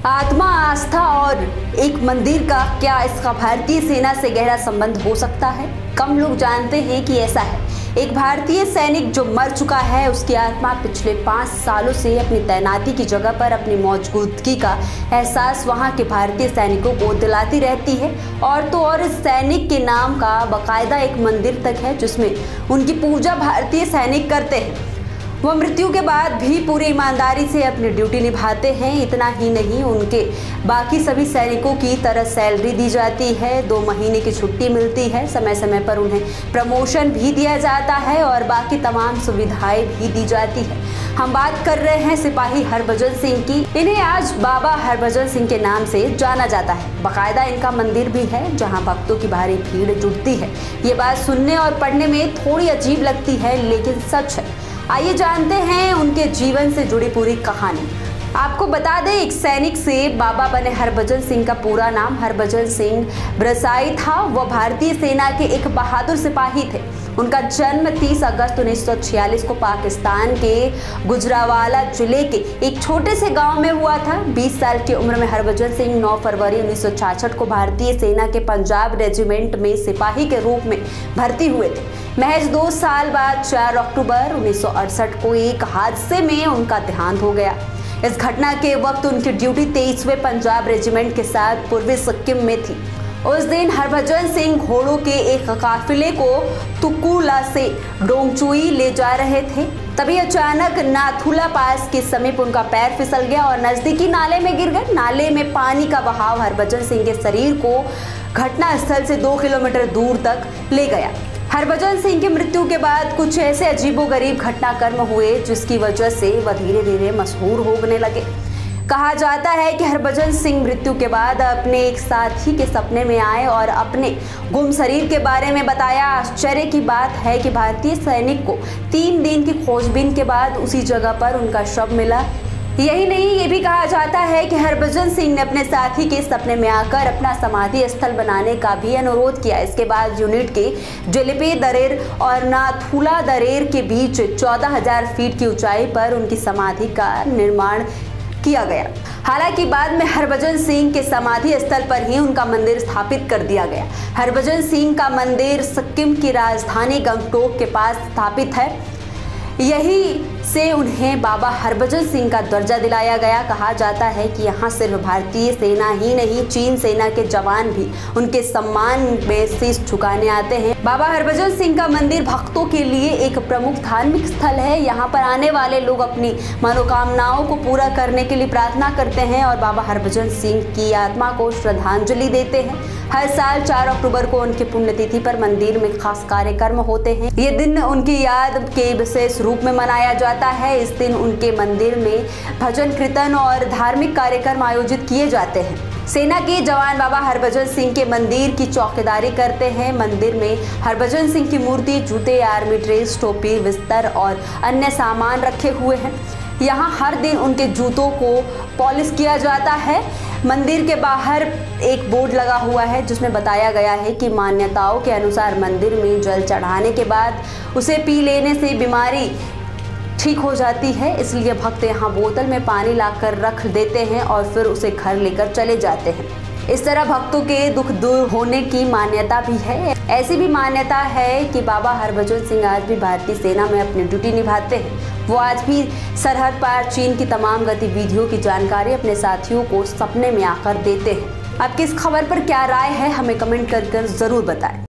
आत्मा, आस्था और एक मंदिर का क्या इसका भारतीय सेना से गहरा संबंध हो सकता है? कम लोग जानते हैं कि ऐसा है। एक भारतीय सैनिक जो मर चुका है, उसकी आत्मा पिछले 5 सालों से अपनी तैनाती की जगह पर अपनी मौजूदगी का एहसास वहां के भारतीय सैनिकों को दिलाती रहती है। और तो और इस सैनिक के नाम का बाकायदा एक मंदिर तक है जिसमें उनकी पूजा भारतीय सैनिक करते हैं। वह मृत्यु के बाद भी पूरी ईमानदारी से अपनी ड्यूटी निभाते हैं। इतना ही नहीं, उनके बाकी सभी सैनिकों की तरह सैलरी दी जाती है, 2 महीने की छुट्टी मिलती है, समय समय पर उन्हें प्रमोशन भी दिया जाता है और बाकी तमाम सुविधाएं भी दी जाती है। हम बात कर रहे हैं सिपाही हरभजन सिंह की। इन्हें आज बाबा हरभजन सिंह के नाम से जाना जाता है। बाकायदा इनका मंदिर भी है जहां भक्तों की भारी भीड़ जुटती है। ये बात सुनने और पढ़ने में थोड़ी अजीब लगती है, लेकिन सच है। आइए जानते हैं उनके जीवन से जुड़ी पूरी कहानी। आपको बता दें, एक सैनिक से बाबा बने हरभजन सिंह का पूरा नाम हरभजन सिंह ब्रसाई था। वह भारतीय सेना के एक बहादुर सिपाही थे। उनका जन्म 30 अगस्त 1946 को पाकिस्तान के गुजरांवाला जिले के एक छोटे से गांव में हुआ था। 20 साल की उम्र में हरभजन सिंह 9 फरवरी 1966 को भारतीय सेना के पंजाब रेजिमेंट में सिपाही के रूप में भर्ती हुए थे। महज 2 साल बाद 4 अक्टूबर 1968 को एक हादसे में उनका देहांत हो गया। इस घटना के वक्त उनकी ड्यूटी 23वें पंजाब रेजिमेंट के साथ पूर्वी सिक्किम में थी। उस दिन हरभजन सिंह घोड़ों के एक काफिले को तुकुला से डोंगचुई ले जा रहे थे। तभी अचानक नाथुला पास के समीप उनका पैर फिसल गया और नजदीकी नाले में गिर गए। नाले में पानी का बहाव हरभजन सिंह के शरीर को घटनास्थल से 2 किलोमीटर दूर तक ले गया। हरभजन सिंह की मृत्यु के बाद कुछ ऐसे अजीबोगरीब घटनाक्रम हुए जिसकी वजह से वह धीरे धीरे मशहूर होने लगे। कहा जाता है कि हरभजन सिंह मृत्यु के बाद अपने एक साथी के सपने में आए और अपने गुम शरीर के बारे में बताया। आश्चर्य की बात है कि भारतीय सैनिक को 3 दिन की खोजबीन के बाद उसी जगह पर उनका शव मिला। यही नहीं, ये भी कहा जाता है कि हरभजन सिंह ने अपने साथी के सपने में आकर अपना समाधि स्थल बनाने का भी अनुरोध किया। इसके बाद यूनिट के जलिपे दरेर और नाथुला दरेर के बीच 14,000 फीट की ऊंचाई पर उनकी समाधि का निर्माण किया गया। हालांकि बाद में हरभजन सिंह के समाधि स्थल पर ही उनका मंदिर स्थापित कर दिया गया। हरभजन सिंह का मंदिर सिक्किम की राजधानी गंगटोक के पास स्थापित है। यही से उन्हें बाबा हरभजन सिंह का दर्जा दिलाया गया। कहा जाता है कि यहाँ सिर्फ भारतीय सेना ही नहीं, चीन सेना के जवान भी उनके सम्मान में शीश झुकाने आते हैं। बाबा हरभजन सिंह का मंदिर भक्तों के लिए एक प्रमुख धार्मिक स्थल है। यहाँ पर आने वाले लोग अपनी मनोकामनाओं को पूरा करने के लिए प्रार्थना करते हैं और बाबा हरभजन सिंह की आत्मा को श्रद्धांजलि देते हैं। हर साल 4 अक्टूबर को उनकी पुण्यतिथि पर मंदिर में खास कार्यक्रम होते हैं। ये दिन उनकी याद के विशेष रूप में मनाया जाता है। इस दिन उनके मंदिर में भजन कीर्तन और धार्मिक कार्यक्रम आयोजित किए जाते हैं। सेना के जवान बाबा हरभजन सिंह के मंदिर की चौकीदारी करते हैं। मंदिर में हरभजन सिंह की मूर्ति, जूते, आर्मी ड्रेस, टोपी, बिस्तर और अन्य सामान रखे हुए हैं। यहाँ हर दिन उनके जूतों को पॉलिश किया जाता है। मंदिर के बाहर एक बोर्ड लगा हुआ है जिसमें बताया गया है कि मान्यताओं के अनुसार मंदिर में जल चढ़ाने के बाद उसे पी लेने से बीमारी ठीक हो जाती है। इसलिए भक्त यहाँ बोतल में पानी लाकर रख देते हैं और फिर उसे घर लेकर चले जाते हैं। इस तरह भक्तों के दुख दूर होने की मान्यता भी है। ऐसी भी मान्यता है कि बाबा हरभजन सिंह आज भी भारतीय सेना में अपनी ड्यूटी निभाते हैं। वो आज भी सरहद पार चीन की तमाम गतिविधियों की जानकारी अपने साथियों को सपने में आकर देते हैं। आपकी इस खबर पर क्या राय है, हमें कमेंट कर जरूर बताएं।